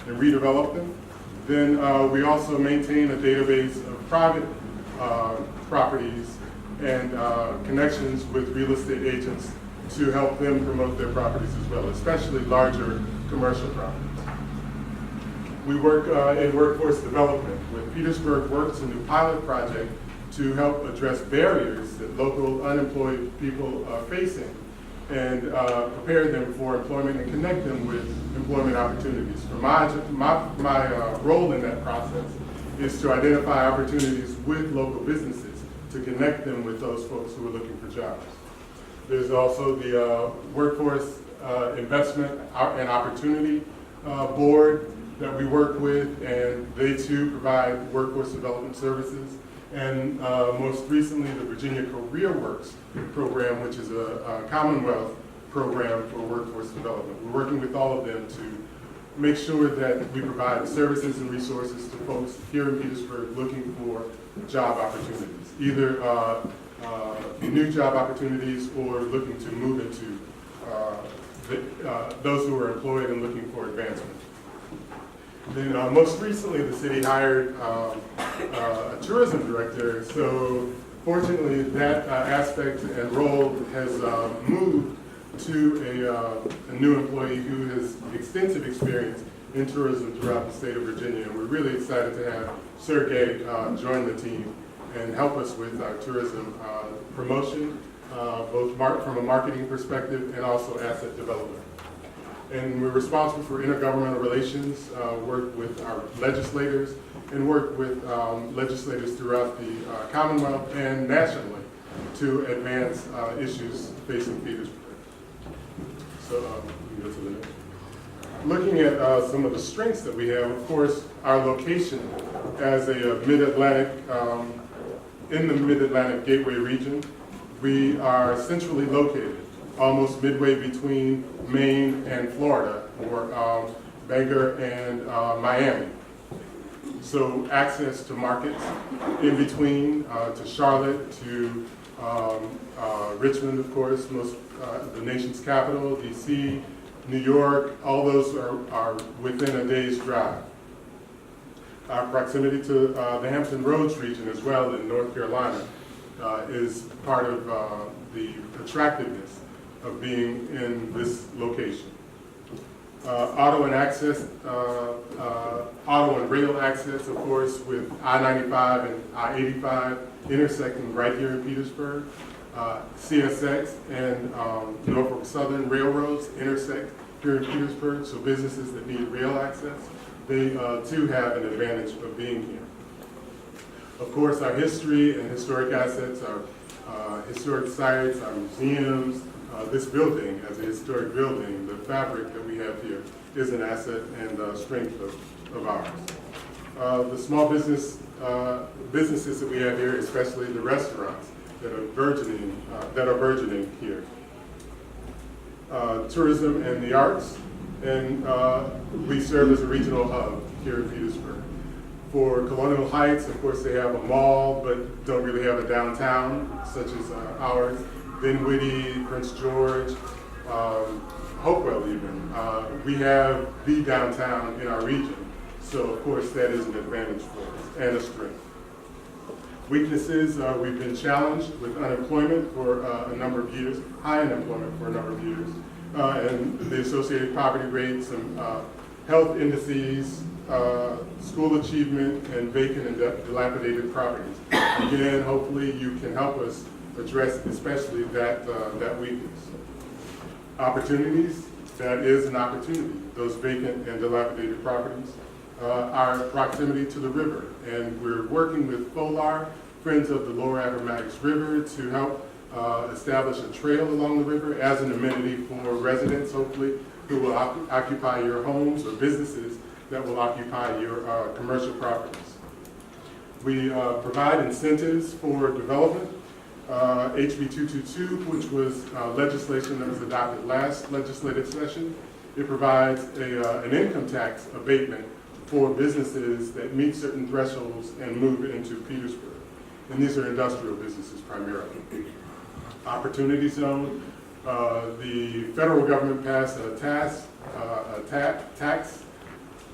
and redevelop them. Then we also maintain a database of private properties and connections with real estate agents to help them promote their properties as well, especially larger commercial properties. We work in workforce development with Petersburg Works, a new pilot project to help address barriers that local unemployed people are facing and prepare them for employment and connect them with employment opportunities. For my role in that process is to identify opportunities with local businesses to connect them with those folks who are looking for jobs. There's also the Workforce Investment and Opportunity Board that we work with, and they too provide workforce development services. And most recently, the Virginia Career Works program, which is a Commonwealth program for workforce development. We're working with all of them to make sure that we provide services and resources to folks here in Petersburg looking for job opportunities, either new job opportunities or looking to move into those who are employed and looking for advancement. Then most recently, the city hired a tourism director. So fortunately, that aspect and role has moved to a new employee who has extensive experience in tourism throughout the state of Virginia. And we're really excited to have Sergey join the team and help us with our tourism promotion, both from a marketing perspective and also asset development. And we're responsible for intergovernmental relations, work with our legislators, and work with legislators throughout the Commonwealth and nationally to advance issues facing Petersburg. So we can go to the next. Looking at some of the strengths that we have, of course, our location as a mid-Atlantic, in the mid-Atlantic Gateway region, we are centrally located, almost midway between Maine and Florida, or Bangor and Miami. So access to markets in between, to Charlotte, to Richmond, of course, the nation's capital, DC, New York, all those are within a day's drive. Our proximity to the Hampton Roads region as well in North Carolina is part of the attractiveness of being in this location. Auto and rail access, of course, with I-95 and I-85 intersecting right here in Petersburg. CSX and Norfolk Southern railroads intersect here in Petersburg, so businesses that need rail access, they too have an advantage of being here. Of course, our history and historic assets, our historic sites, our museums, this building as a historic building, the fabric that we have here is an asset and strength of ours. The small businesses that we have here, especially the restaurants that are burgeoning here. Tourism and the arts, and we serve as a regional hub here in Petersburg. For Colonial Heights, of course, they have a mall, but don't really have a downtown, such as ours. Dinwiddie, Prince George, Hopewell even. We have the downtown in our region, so of course that is an advantage for us and a strength. Weaknesses, we've been challenged with unemployment for a number of years, high unemployment for a number of years, and the associated poverty rates, and health indices, school achievement, and vacant and dilapidated properties. Again, hopefully you can help us address especially that weakness. Opportunities, that is an opportunity, those vacant and dilapidated properties. Our proximity to the river, and we're working with FOLAR, Friends of the Lower Appomattox River, to help establish a trail along the river as an amenity for residents, hopefully, who will occupy your homes, or businesses that will occupy your commercial properties. We provide incentives for development. HB 222, which was legislation that was adopted last legislative session, it provides an income tax abatement for businesses that meet certain thresholds and move into Petersburg. And these are industrial businesses primarily. Opportunity zone, the federal government passed a tax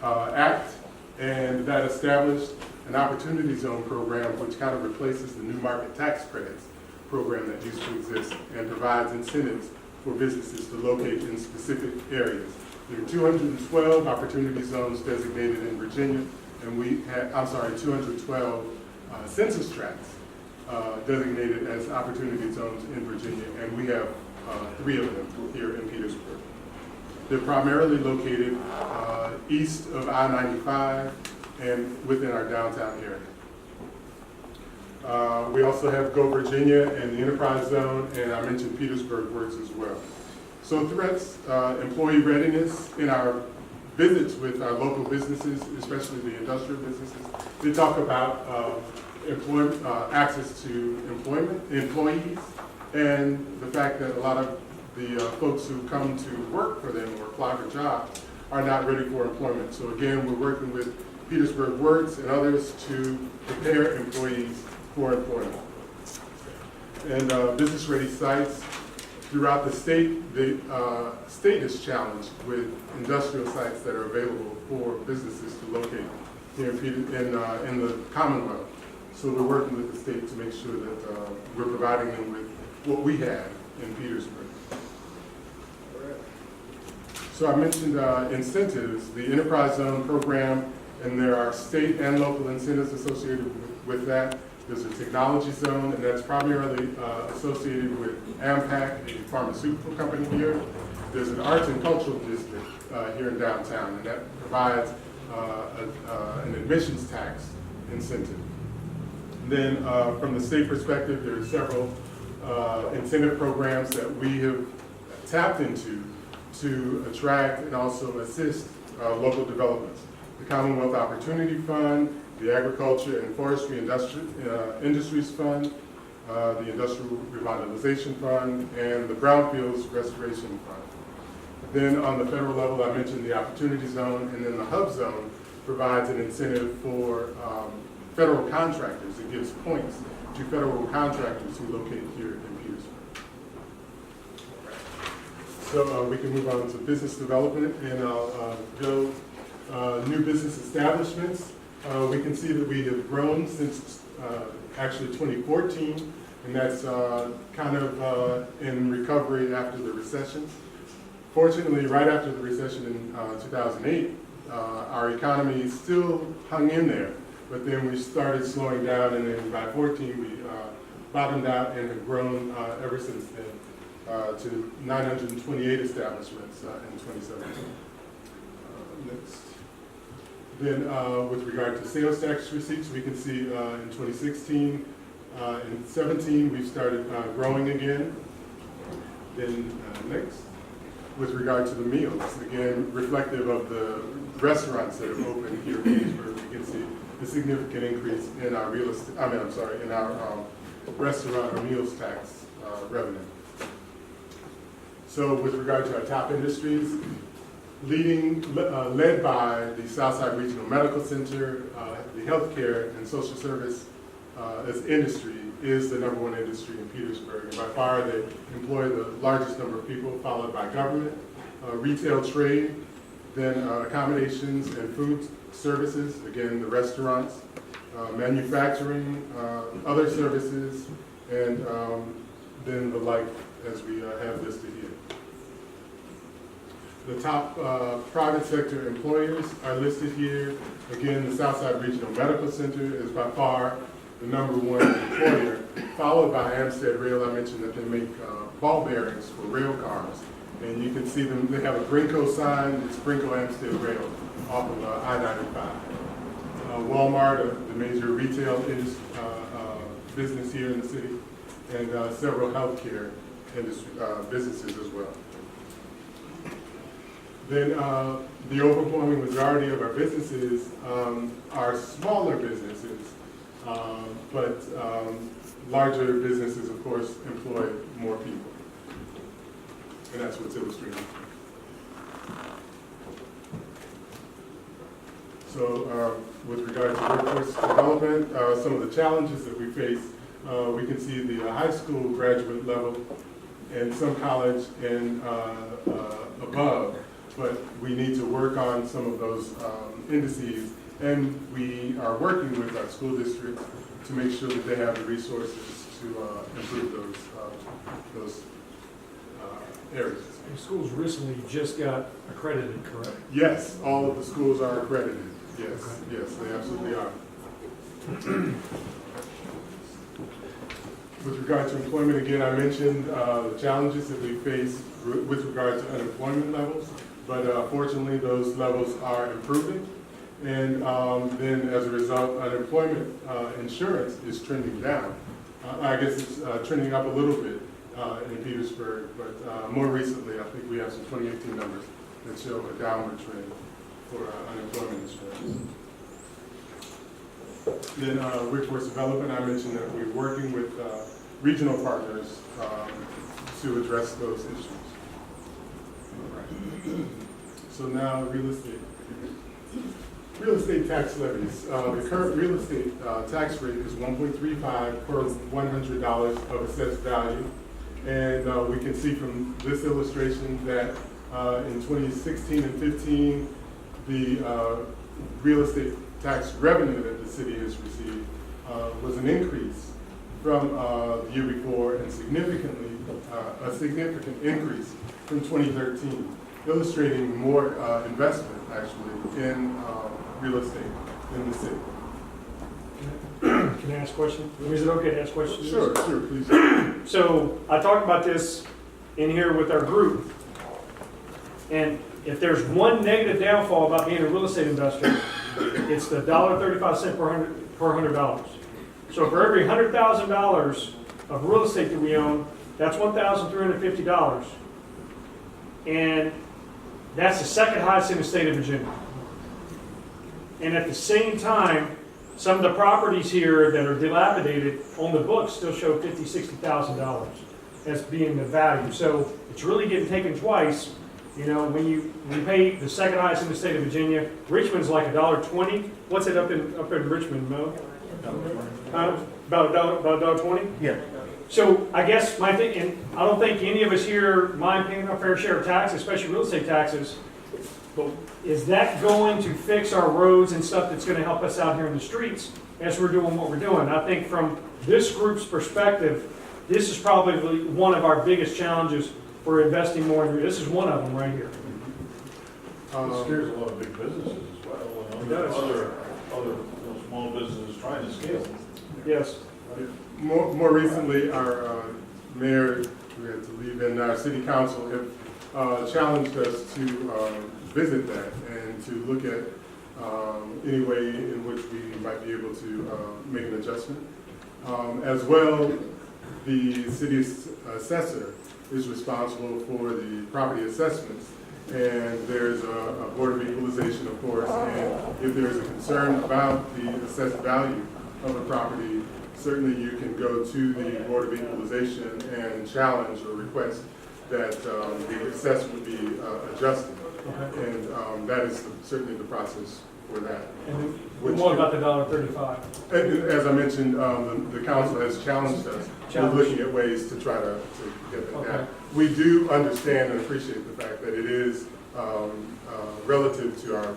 Act, and that established an Opportunity Zone program, which kind of replaces the New Market Tax Credits program that used to exist and provides incentives for businesses to locate in specific areas. There are 212 Opportunity Zones designated in Virginia, and we have, 212 census tracts designated as Opportunity Zones in Virginia, and we have 3 of them here in Petersburg. They're primarily located east of I-95 and within our downtown area. We also have Go Virginia and the Enterprise Zone, and I mentioned Petersburg Works as well. So threats, employee readiness in our visits with our local businesses, especially the industrial businesses. They talk about access to employees, and the fact that a lot of the folks who come to work for them or apply for jobs are not ready for employment. So again, we're working with Petersburg Works and others to prepare employees for employment. And business-ready sites throughout the state. The state is challenged with industrial sites that are available for businesses to locate here in the Commonwealth. So we're working with the state to make sure that we're providing them with what we have in Petersburg. So I mentioned incentives, the Enterprise Zone program, and there are state and local incentives associated with that. There's a technology zone, and that's primarily associated with AMPAC, a pharmaceutical company here. There's an arts and cultural district here in downtown, and that provides an admissions tax incentive. And then from the state perspective, there are several incentive programs that we have tapped into to attract and also assist local developments. The Commonwealth Opportunity Fund, the Agriculture and Forestry Industries Fund, the Industrial Revitalization Fund, and the Brownfields Restoration Fund. Then on the federal level, I mentioned the Opportunity Zone, and then the Hub Zone provides an incentive for federal contractors. It gives points to federal contractors who locate here in Petersburg. So we can move on to business development, and I'll go new business establishments. We can see that we have grown since actually 2014, and that's kind of in recovery after the recession. Fortunately, right after the recession in 2008, our economy still hung in there, but then we started slowing down, and then by 14 we bottomed out and have grown ever since then to 928 establishments in 2017. Next. Then with regard to sales tax receipts, we can see in 2016 and 17 we've started growing again. Then next. With regard to the meals, again, reflective of the restaurants that have opened here in Petersburg, we can see a significant increase in our in our restaurant or meals tax revenue. So with regard to our top industries, led by the Southside Regional Medical Center, the healthcare and social service as industry is the #1 industry in Petersburg. And by far they employ the largest number of people, followed by government, retail trade, then accommodations and food services, again the restaurants, manufacturing, other services, and then the like as we have listed here. The top private sector employers are listed here. Again, the Southside Regional Medical Center is by far the #1 employer, followed by Amstead Rail. I mentioned that they make ball bearings for rail cars. And you can see them, they have a Brinko sign, it's Brinko Amstead Rail off of I-95. Walmart, the major retail business here in the city, and several healthcare industry businesses as well. Then the overwhelming majority of our businesses are smaller businesses, but larger businesses, of course, employ more people. And that's what's illustrated. So with regard to workforce development, some of the challenges that we face, we can see the high school graduate level and some college and above, but we need to work on some of those indices, and we are working with our school districts to make sure that they have the resources to improve those areas. Your schools recently just got accredited, correct? Yes, all of the schools are accredited. Yes, Okay. yes, they absolutely are. With regard to employment, again, I mentioned the challenges that we face with regard to unemployment levels, but fortunately, those levels are improving. And then as a result, unemployment insurance is trending down. I guess it's trending up a little bit in Petersburg, but more recently, I think we have some 2018 numbers that show a downward trend for unemployment insurance. Then workforce development, I mentioned that we're working with regional partners to address those issues. All right. So now real estate. Real estate tax levies. The current real estate tax rate is 1.35 per $100 of assessed value. And we can see from this illustration that in 2016 and 15, the real estate tax revenue that the city has received was an increase from the year before, and significantly, a significant increase from 2013, illustrating more investment actually in real estate in the city. Can I ask a question? Is it okay to ask questions? Sure, sure, please. So I talked about this in here with our group, and if there's one negative downfall about being a real estate investor, it's the $1.35 per $100. So for every $100,000 of real estate that we own, that's $1,350, and that's the second highest in the state of Virginia. And at the same time, some of the properties here that are dilapidated on the books still show $50,000, $60,000 as being the value. So it's really getting taken twice. You know, when you pay the second highest in the state of Virginia, Richmond's like $1.20. What's it up in Richmond, Mo? About $1.20? Yeah. So I guess my thing, and I don't think any of us here mind paying our fair share of taxes, especially real estate taxes, but is that going to fix our roads and stuff that's going to help us out here in the streets as we're doing what we're doing? I think from this group's perspective, this is probably one of our biggest challenges for investing more in. This is one of them right here. It scares a lot of big businesses as well. It does. Other small businesses trying to scale. Yes. More recently, our mayor, we had to leave, and our city council have challenged us to visit that and to look at any way in which we might be able to make an adjustment. As well, the city assessor is responsible for the property assessments, and there's a Board of Equalization, of course, and if there's a concern about the assessed value of a property, certainly you can go to the Board of Equalization and challenge or request that the assessment be adjusted. Okay. And that is certainly the process for that. And then what about the $1.35? And as I mentioned, the council has challenged us. We're looking at ways to try to get that down. We do understand and appreciate the fact that it is relative to our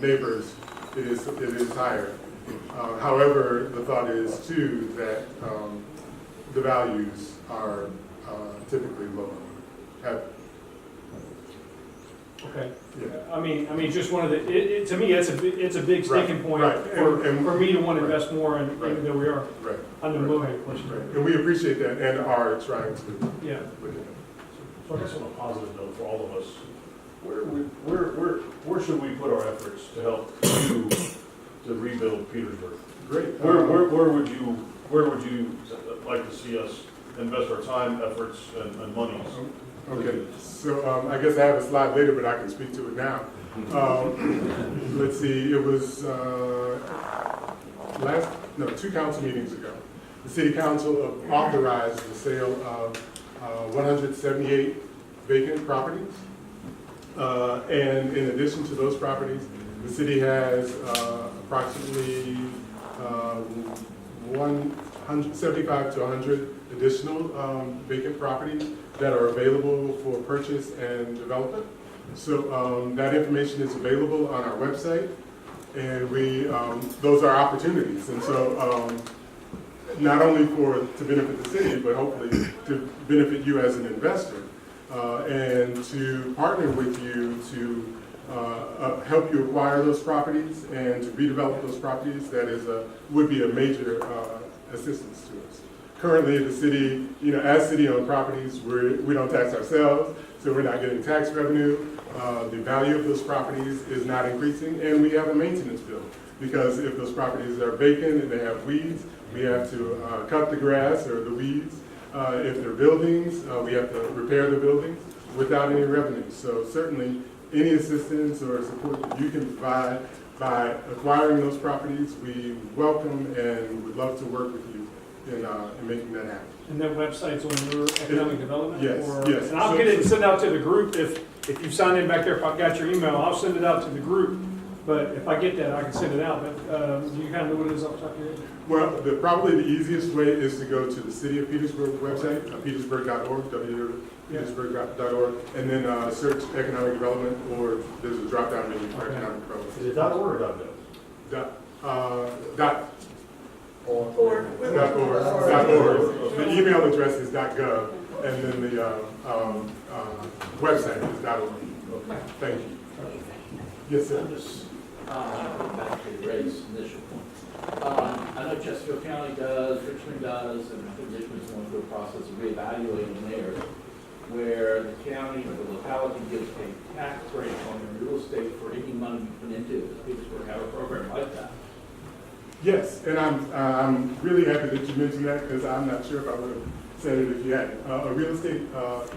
neighbors, it is higher. However, the thought is too that the values are typically low. Okay. Yeah. I mean, just one of the. To me, it's a big sticking point for me to want to invest more in, even though we are. Right. I know Mo had a question. Right. And we appreciate that and are trying to. Yeah. Look at that. So I guess on a positive note for all of us, where should we put our efforts to help you to rebuild Petersburg? Great. Where would you like to see us invest our time, efforts, and monies? Okay, so I guess I have a slide later, but I can speak to it now. Let's see, it was 2 council meetings ago. The city council authorized the sale of 178 vacant properties. And in addition to those properties, the city has approximately 175 to 100 additional vacant properties that are available for purchase and development. So that information is available on our website. And those are opportunities. And so not only to benefit the city, but hopefully to benefit you as an investor, and to partner with you to help you acquire those properties and to redevelop those properties, would be a major assistance to us. Currently, the city, as city-owned properties, we don't tax ourselves, so we're not getting tax revenue. The value of those properties is not increasing, and we have a maintenance bill, because if those properties are vacant and they have weeds, we have to cut the grass or the weeds. If they're buildings, we have to repair the buildings without any revenue. So certainly, any assistance or support that you can provide by acquiring those properties, we welcome and would love to work with you in making that happen. And that website's on your economic development? Yes, or, yes. And I'll get it and send it out to the group. If you sign in back there, if I've got your email, I'll send it out to the group. But if I get that, I can send it out. But do you kind of know what it is off the top of your head? Well, probably the easiest way is to go to the City of Petersburg website, petersburg.org, www.petersburg.org, and then search economic development, or there's a drop-down menu for economic development. Is it .org or .gov? .org. The email address is .gov, and then the website is .org. Okay. Thank you. Yes, sir. Back to Ray's initial point. I know Chesterfield County does, Richmond does, and I think Richmond's going through a process of reevaluating theirs, where the county or the locality gives a tax break on their real estate for any money you put into it. Does Petersburg have a program like that? Yes, and I'm really happy that you mentioned that, because I'm not sure if I would have said it if you hadn't. A real estate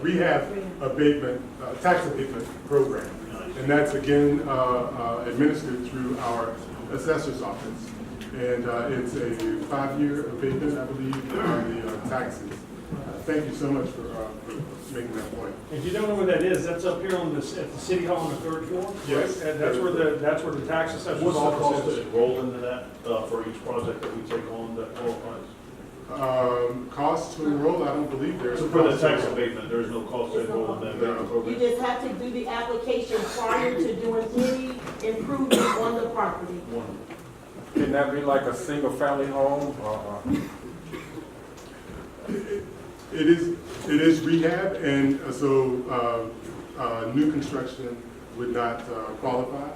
rehab abatement, tax abatement program. And that's, again, administered through our assessor's office. And it's a 5-year abatement, I believe, on the taxes. Thank you so much for making that point. If you don't know where that is, that's up here on at the city hall on the 3rd floor. Yes. And that's where the tax assessor's What's the cost office to is. enroll into that for each project that we take on that qualifies? Cost to enroll, I don't believe there's. So for the cost to tax enroll. abatement, there's no cost to enroll in that No. You program? just have to do the application prior to doing any improvement on the property. One. Can that be like a single-family home? It is rehab, and so new construction would not qualify.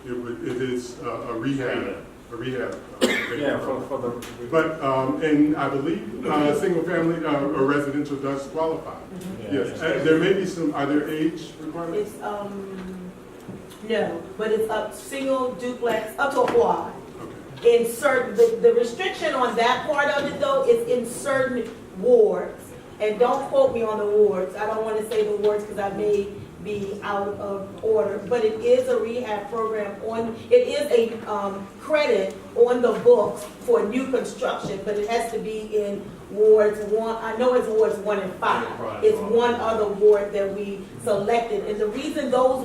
It is a rehab. Yeah, for the. But, and I believe single family or residential does qualify. Yes, there may be are there age requirements? It's, no, but it's up single duplex, up to a quad. Okay. In certain, the restriction on that part of it though is in certain wards. And don't quote me on the wards. I don't want to say the wards because I may be out of order. But it is a rehab program it is a credit on the books for new construction, but it has to be in wards 1. I know it's wards 1 and 5. It's one other ward that we selected. And the reason those